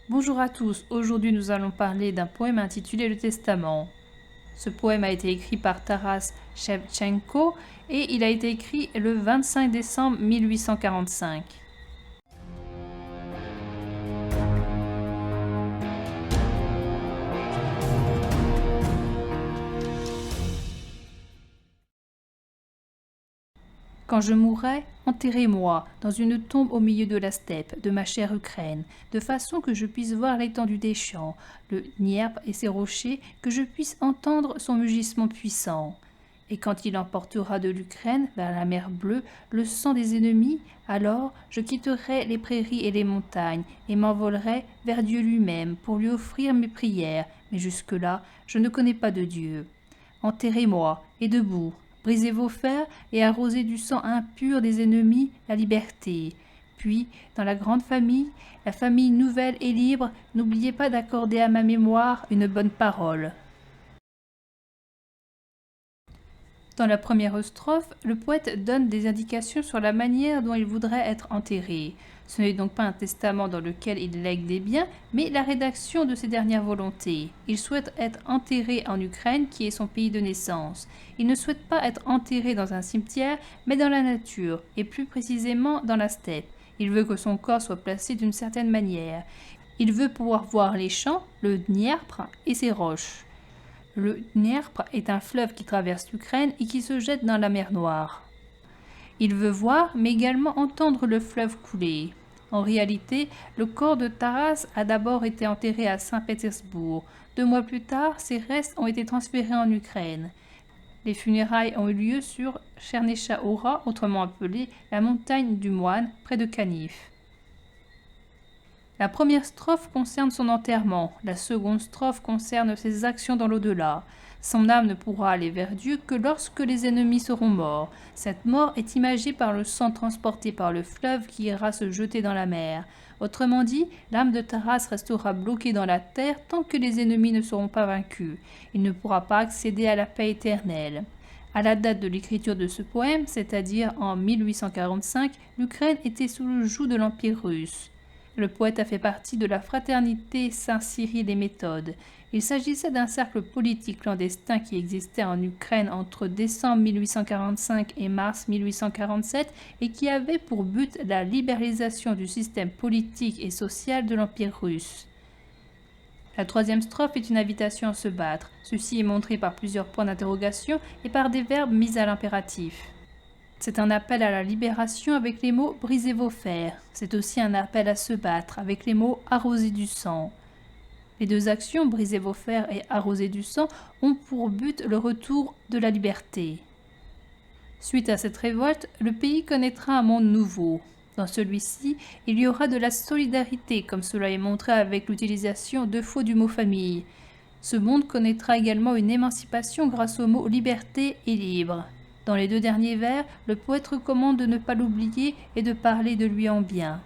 Bonjour à tous, aujourd'hui nous allons parler d'un poème intitulé Le Testament. Ce poème a été écrit par Taras Shevchenko et il a été écrit le 25 décembre 1845. Quand je mourrai, enterrez-moi dans une tombe au milieu de la steppe, de ma chère Ukraine, de façon que je puisse voir l'étendue des champs, le Dniepr et ses rochers, que je puisse entendre son mugissement puissant. Et quand il emportera de l'Ukraine vers la mer Bleue le sang des ennemis, alors je quitterai les prairies et les montagnes et m'envolerai vers Dieu lui-même pour lui offrir mes prières, mais jusque-là, je ne connais pas de Dieu. Enterrez-moi, et debout, brisez vos fers et arrosez du sang impur des ennemis la liberté. Puis, dans la grande famille, la famille nouvelle et libre, n'oubliez pas d'accorder à ma mémoire une bonne parole. Dans la première strophe, le poète donne des indications sur la manière dont il voudrait être enterré. Ce n'est donc pas un testament dans lequel il lègue des biens, mais la rédaction de ses dernières volontés. Il souhaite être enterré en Ukraine, qui est son pays de naissance. Il ne souhaite pas être enterré dans un cimetière, mais dans la nature, et plus précisément dans la steppe. Il veut que son corps soit placé d'une certaine manière. Il veut pouvoir voir les champs, le Dniepr et ses roches. Le Dniepr est un fleuve qui traverse l'Ukraine et qui se jette dans la mer Noire. Il veut voir, mais également entendre le fleuve couler. En réalité, le corps de Taras a d'abord été enterré à Saint-Pétersbourg. 2 mois plus tard, ses restes ont été transférés en Ukraine. Les funérailles ont eu lieu sur Chernesha Hora, autrement appelée la montagne du moine, près de Canif. La première strophe concerne son enterrement, la seconde strophe concerne ses actions dans l'au-delà. Son âme ne pourra aller vers Dieu que lorsque les ennemis seront morts. Cette mort est imagée par le sang transporté par le fleuve qui ira se jeter dans la mer. Autrement dit, l'âme de Taras restera bloquée dans la terre tant que les ennemis ne seront pas vaincus. Il ne pourra pas accéder à la paix éternelle. À la date de l'écriture de ce poème, c'est-à-dire en 1845, l'Ukraine était sous le joug de l'Empire russe. Le poète a fait partie de la fraternité Saint-Cyril et Méthode. Il s'agissait d'un cercle politique clandestin qui existait en Ukraine entre décembre 1845 et mars 1847 et qui avait pour but la libéralisation du système politique et social de l'Empire russe. La troisième strophe est une invitation à se battre. Ceci est montré par plusieurs points d'interrogation et par des verbes mis à l'impératif. C'est un appel à la libération avec les mots « brisez vos fers ». C'est aussi un appel à se battre avec les mots « arroser du sang ». Les deux actions, « briser vos fers » et « arroser du sang », ont pour but le retour de la liberté. Suite à cette révolte, le pays connaîtra un monde nouveau. Dans celui-ci, il y aura de la solidarité, comme cela est montré avec l'utilisation 2 fois du mot « famille ». Ce monde connaîtra également une émancipation grâce aux mots « liberté » et « libre ». Dans les 2 derniers vers, le poète recommande de ne pas l'oublier et de parler de lui en bien.